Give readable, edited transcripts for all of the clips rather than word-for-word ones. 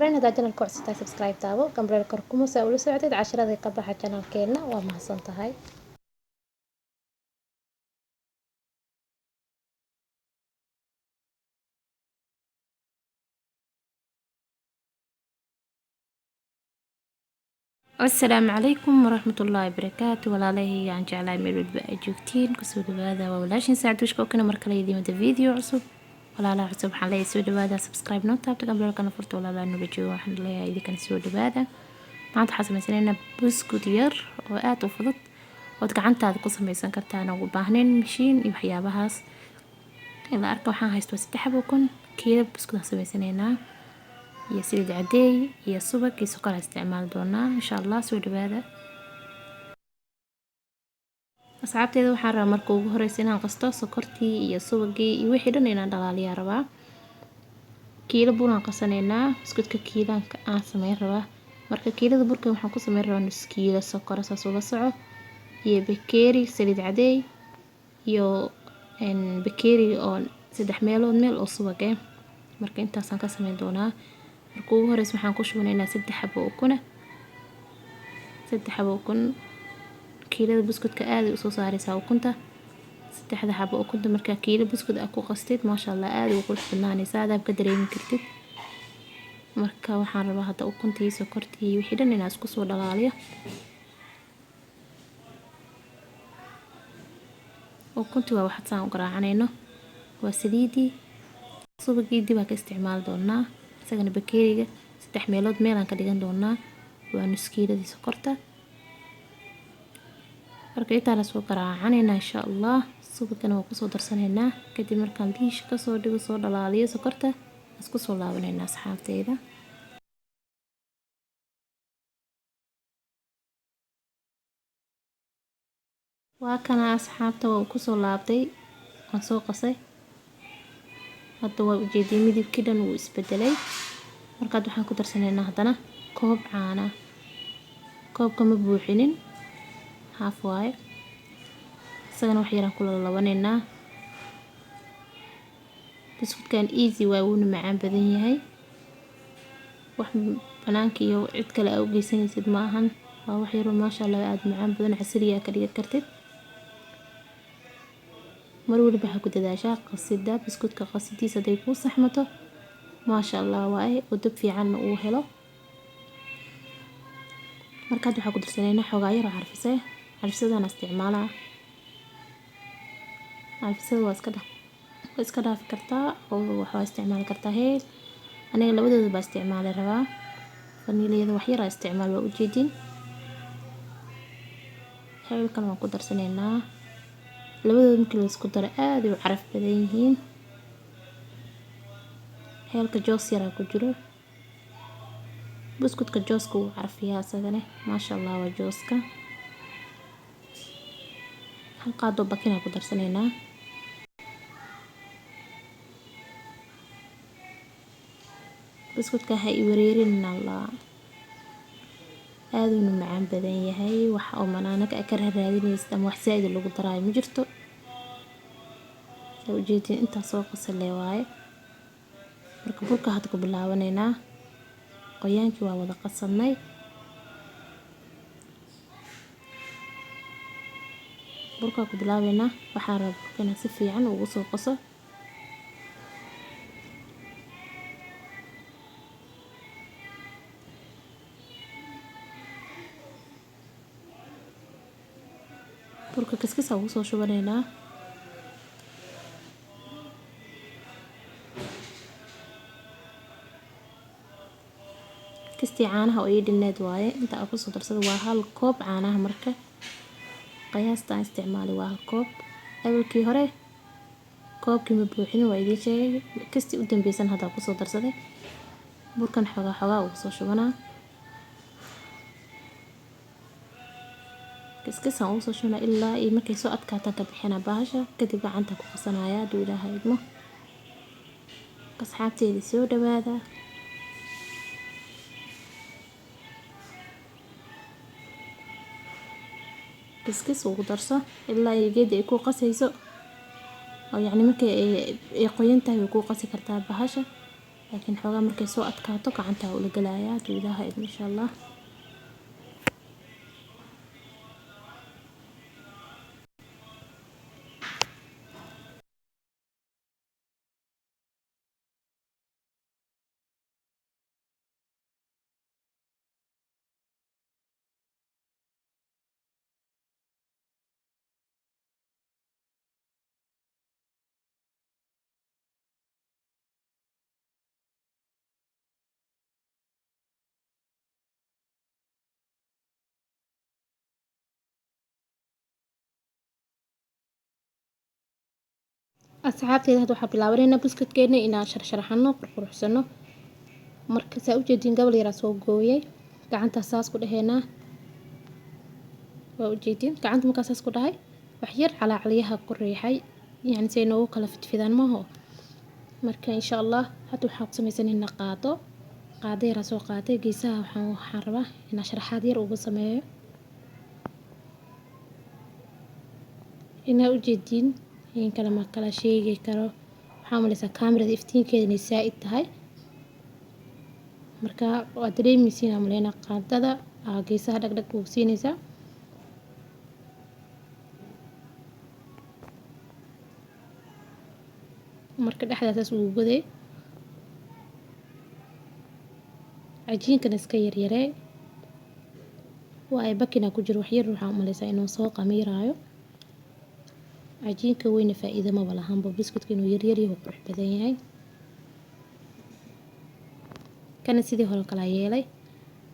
horeyn hadaa channelka cusubtahay subscribe taabo gambarelka kuma saa ula socdid casharada ka baxa channelkeena waa mahadsantahay. السلام عليكم ورحمة الله وبركاته. walaalahayga aan jeclahay meel walba ay joogtiin kusoo dhawaada waa walaashin saacad wishka kana markale idimada video cusub. walaalaha cusub waxaan leeyahay soo dhawaada, subscribe noo taabta gambarelkana furta. walaalaha nuga jooga waxaan leeyahay idinkana soo dhawaada. maanta waxaan samaysanayna buskud yar oo aad u fudud ood gacantaada ku samaysan kartaan ugu baahnayn mashiin iyo waxyaabahaas. ila arka waxaan haysto 3 xabo kun kiilo buskud aan samaysanayna iyo saliid cadeey iyo subag iyo sokor isticmaal doonaa insha Allah. soo dhawaada asxaabteeda. waxaan rabaa marka ugu horeysa inaan qasto sokortii iyo subagii iyo wixii dhan inaan dhalaaliyaa rabaa. kiilo bun aan qasanaynaa buskudka kiilanka aan sameyn rabaa. marka kiilada burka waxaan ku sameyn rabaa nus kiilo sokor saas ula soco iyo bakeeri saliid cadeey iyo bakeeri oo 3 meelood meel oo subag ah. marka intaas aan ka sameyn doonaa. marka ugu horeysa waxaan ku shubanaynaa 3 xabo ukun 3 xabo ukun. kiilada buskudka aad u soo saaraysaa ukunta 3 xabo ukunta. marka kiilo buskud aad ku qastid ma sha Allah aad u qurux badnaanaysaa, aad ka dareemi kartid. marka waxaan rabaa hadda ukuntii sokortii wixii dhan inaan isku soo dhalaaliyo. ukuntii waa waxaan saan u garaacanayno waa saliidii subagii dib ka isticmaal doonaa. isagana bakeeriga 3 meelood meel aan ka dhigan doonaa waa nus kiiladii sokorta. marka inta la soo garaacanayna insha Allah subagana waa ku soo darsanaynaa. kadib markaan diish ka soo dhigo soo dhalaaliyo sokorta isku soo laabanayna asxaabteeda. waa kana asxaabta waa ku soo laabtay waan soo qasay. hadda waa ujeediyay midabkii dhan uu isbedelay. markaad waxaan ku darsanaynaa haddana koob caana. koobka ma buuxinin half waaye. isagana wax yaraan ku lalaabanaynaa. buskudkan easy waa uuna macaan badan yahay. wax banaanka iyo cid kale u geysanaysid ma ahan. waa wax yar ma sha Allah aad macaan badan casriya ka dhigan kartid. mar waliba waxa ku dadaashaa qasida buskudka qasidiisa haday ku saxmato ma sha Allah waaye oo dab fiican uu helo. markaad waxa ku darsanaynaa xogaa yar oo carfisadaan isticmaalaa. carfisada waa iska dhaaf kartaa oo waxa isticmaali kartaa heel. aniga labadooda baa isticmaali rabaa. vaniliyada wax yar isticmaal waa ujeedin. heelkan waan ku darsanaynaa. labadooda markii la isku daro aad ay u caraf badan yihiin. heelka joos yar ku jiro. buskudka jooska uu carfiyaa asagana ma sha Allah waa jooska. hal qaado bakin ku darsanaynaa. buskudka ha i wareerin Allah aad uu macaan badan yahay. wax oo manaanaka ka raadinaysta ama wax saad lagu daraayo ma jirto. soo jeedin inta soo qasalay waaye. marka burka hadda ku bilaabanaynaa. qoyaankii waa wada qasanay. burka ku bilaabaynaa. waxaan rabaa inaan si fiican ugu soo qaso. burka kiskis ugu soo shubanaynaa. kisti caanaha oo ii dhineed waaye inta aan ku soo darsado waa hal koob caanaha. marka qiyaasta aan isticmaali waa hal koob. awalkii hore koobkii ma buuxin waa idin sheegay. kisti u dambaysan hadda ku soo darsaday. burkan xogaa ugu soo shubanaa. kiskis aan ugu soo shubnaa ilaa iyo markay soo adkaataan ka bixinaa bahasha. kadib gacanta ku qasanayaa haduu Ilaahay idmo. asxaabteeda soo dhawaada. kiskis ugu darso ilaa ay geed ay ku qasayso oo yacni markay ay qoyan tahay ku qasi kartaa bahasha. laakiin xoogaa markay soo adkaato gacanta ula galayaa haduu ilaahay idmo insha Allah. asxaabteeda hadda waxaa bilaabanayna buskudkeena inaan sharxano qurxursano. marka saa u jeedin gabal yar soo gooyay gacanta saas ku dhaheena waa u jeedin gacanta markaas saas ku dhahay wax yar calaacaliyaha ku riixay yani say noogu kala fidfidaan maaho. marka insha Allah hadda waxaan ku sameysanaynaa qaado yar soo qaatay geesaha waxaan rabaa inaan sharaxaad yar ugu sameeyo inaa u jeedin in kala ma kala sheegi karo. waxaan malaysaa kaamirada iftiinkeeda inay saaid tahay marka waa dareemaysiin amaleena qaadada geesaha dhagdhag ugu siinaysa. marka dhexdaas uu goday cajiinkan iska yaryaree waa ay bakina ku jiro wax yar waxaan malaysaa inuu soo qamiiraayo. cajiinka weyna faa'iido ma lahanba biskudka inuu yaryar yahay qurux badan yahay. kana sidii hore kala yeelay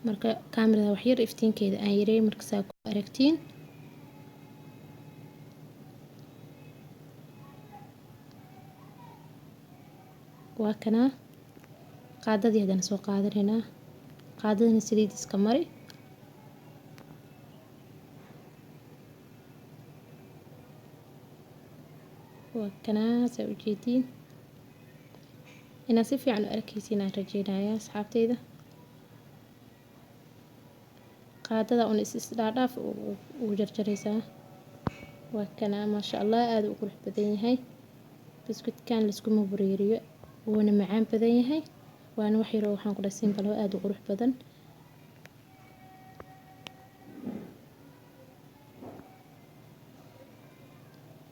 marka kaamirada wax yar iftiinkeeda aan yareey marka saa ku aragtiin waa kana qaadadii hadana soo qaadanaynaa qaadadana saliid iska mari waa kana saa u jeedin inaa si fiican u arkaysiin aan rajeynayaa asxaabteyda. qaadada un is dhaadhaaf u jarjaraysaa waa kana maasha Allah aad u qurux badan yahay biskudkan la isku bureeriyo wuuna macaan badan yahay waana wax yar oo waxaan ku dhasin bal aad u qurux badan.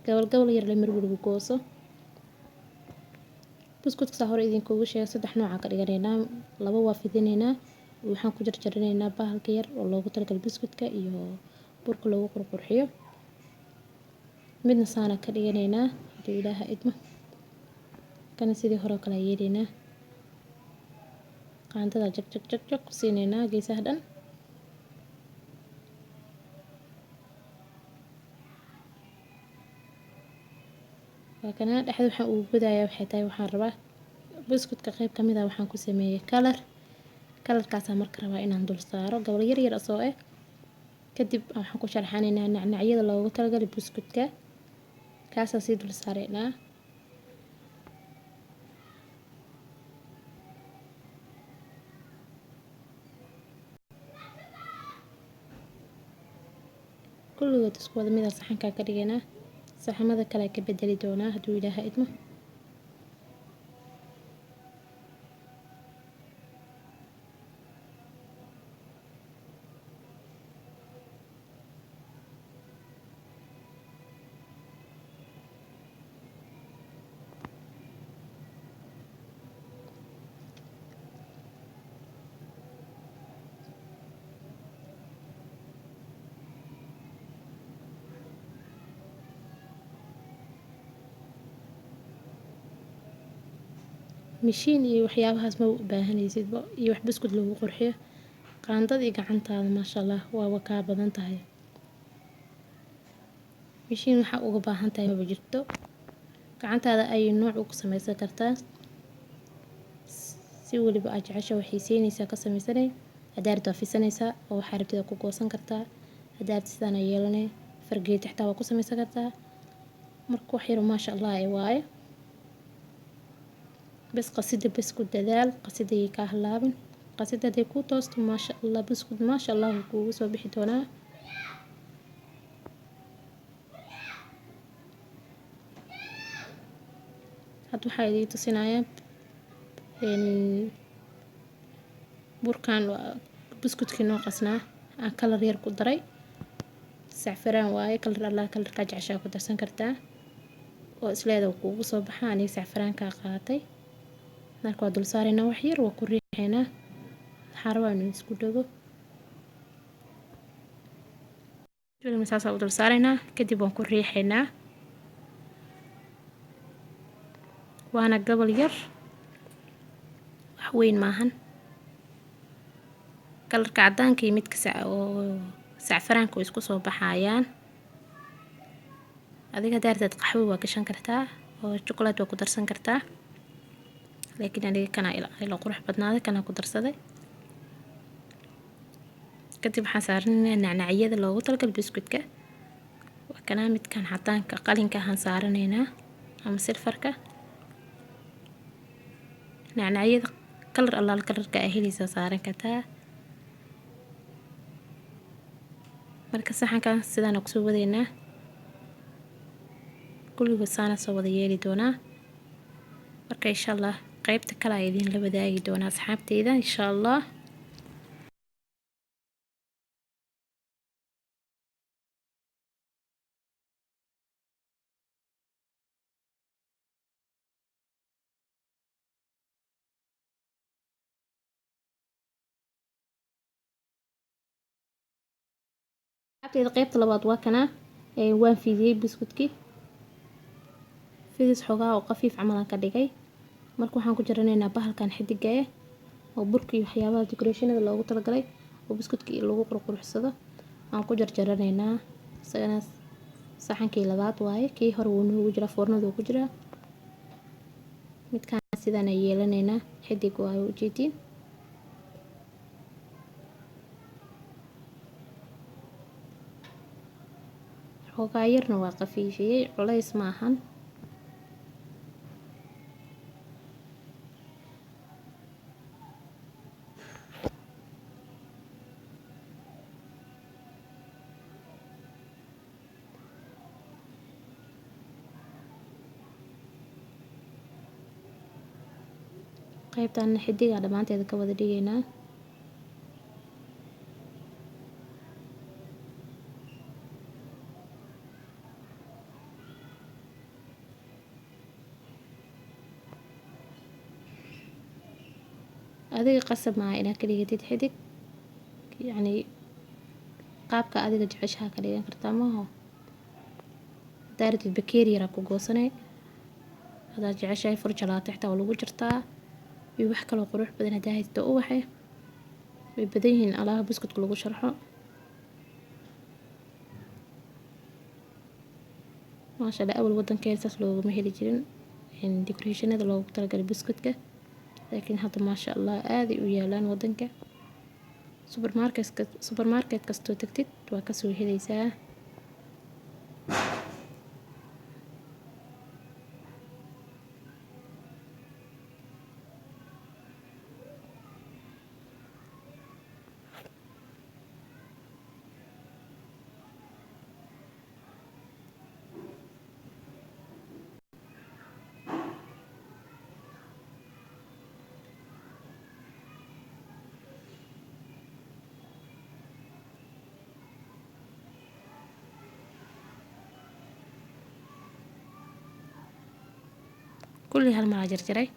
gabal yar la marwalba gooso biskudka saa hore idinkugu sheegay 3 nooc ka dhiganaynaa 2 waa fidinaynaa waxaan ku jarjaranaynaa bahalka yar oo loogu talagalay biskudka iyo burka loogu qurxiyo midna saana ka dhiganaynaa hadii ilaahay idmo kana sidii hore kala yeelaynaa qaandada jag ku siinaynaa geesaha dhan waa kana dhexda waxaan ugu godayaa waxay tahay waxaan rabaa biskudka qayb kamid ah waxaan ku sameeyay kalarkaas marka rabaa inaan dul saaro gabal yar asoo kadib waxaan ku sharxanaynaa nacnacyada loogu talagalay biskudka kaas si dul saareynaa kulligood isku wada mid ah saxanka ka dhiganaa saxamada kale ka bedeli doonaa haduu ilaahay idmo. mishiin iyo waxyaabahaas ma u baahanaysid iyo wax biskud lagu qurxiyo qaandada gacantaada maasha Allah waa ka badan tahay mishiin waxa uga baahan tahay ma jirto gacantaada ay nooc u samaysan kartaa si waliba aad jecesha waxay siinaysaa ka samaysanay hadaarto fisanaysa oo waxa rabtida ku goosan kartaa hadaarto sidana yeelanay fargeeto xitaa waa ku samaysan kartaa marka wax yar maasha Allah ay waaye بس قصيدة بسكوت دلال قصيدة كهلابن قصيدة ديكو توست ما شاء الله بسكوت ما شاء الله كوس وبحتونا هاتو حايدي تصنايا burkan buskudkii noo qasnaa aan kalar yar ku daray. Safaraan waaye kalar alla kalarka jeceshaa ku darsan kartaa oo isleedo kuugu soo baxaa aniga safaraanka qaatay. marka waa dul saarayna wax yar waa ku riixaynaa xarwaan isku dhago jilma saasa u dul saaraynaa kadib waan ku riixaynaa waana gabal yar wax weyn maahan kalarka cadaanka iyo midka oo safaraanka isku soo baxayaan adiga daartad qaxwo waa gashan kartaa oo chocolate waa ku darsan kartaa laakiin aniga kana ila qurux badnaada kana ku darsaday kadib waxaan saaranaynaa nacnacyada loogu talagalay biscuitka kana midkan cadaanka qalinka aan saaranaynaa ama silfarka nacnacyada kalar alla kalarka ay helaysa saaran kartaa marka saxankan sidaan ku soo wadaynaa kulligood saana soo wada yeeli doonaa marka insha Allah qaybta kale ay idin la wadaagi doonaa asxaabteyda insha Allah qaybta labaad waa kana waan fiidiyay biscuitkii fidis xogaa oo qafiif camal aan ka dhigay marka waxaan ku jaranaynaa bahalkan xidiga oo burkii waxyaabaha decorationada loogu talagalay oo biscuitkii lagu qurxursado aan ku jarjaranaynaa isagana saxankii labaad waaye kii hore wuu noogu jira foornada ku jira midkaan sidaan ay yeelanaynaa xidig waa u jeedin xogaa yarna waa qafiifiyay culays ma ahan qaybtan xidiga dhamaanteeda ka wada dhigaynaa adiga qasab ma inaad ka dhigatid xidig yani qaabka adiga jeceshaha ka dhigan kartaa maaha daartid bakeeri yar ku goosanay hada jeceshahay furjalaata xitaa waa lagu jirtaa iyo wax kale oo qurux badan hadaa haysto oo waxay way badan yihiin alaha biscuitka lagu sharxo maasha Allah awal wadankeena saas looguma heli jirin decorationada loogu talagalay biscuitka laakiin hadda maasha Allah aad ay u yaalaan wadanka supermarket kasto tagtid waa ka soo helaysaa kulli hal mar jarjaray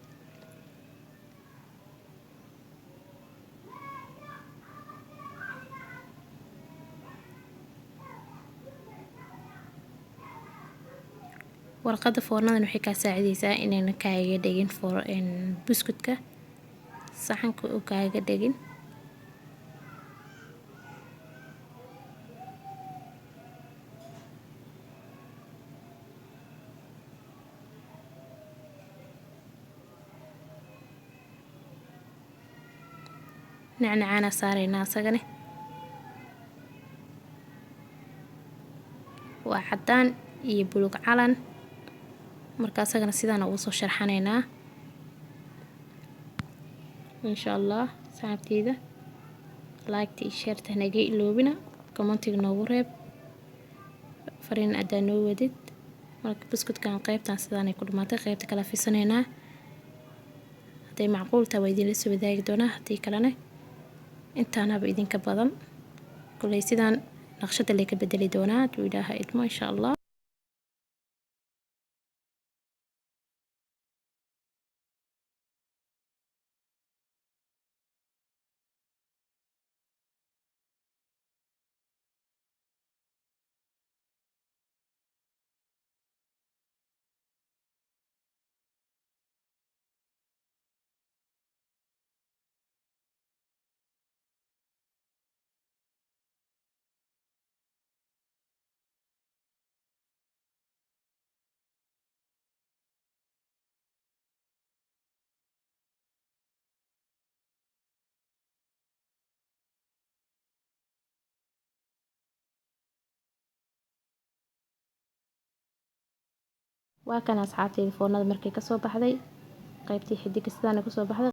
warqada foornadan waxay ka saacideysaa inayna kaaga dhigin biscuitka saxanka oo kaaga dhigin nacnacana saarayna asagana waa cadaan iyo buluug calan marka asagana sidaan ugu soo sharxanaynaa insha Allah saabteeda like iyo share naga iloobina commentiga noogu reeb fariin adaa noo wadid marka biscuitkan qaybtan sidaan ay ku dhamaatay qaybta kala fiisaneynaa haday macquul tahay waa idinla soo wadaagi doonaa, haddii kalena intaanaba idinka badan kuley sidaan naqshada lee ka bedeli doonaa hadduu ilaahay idmo insha allah. waa kan asxaabteyda foornada markay kasoo baxday qaybtii xidiga sidaan kasoo baxday.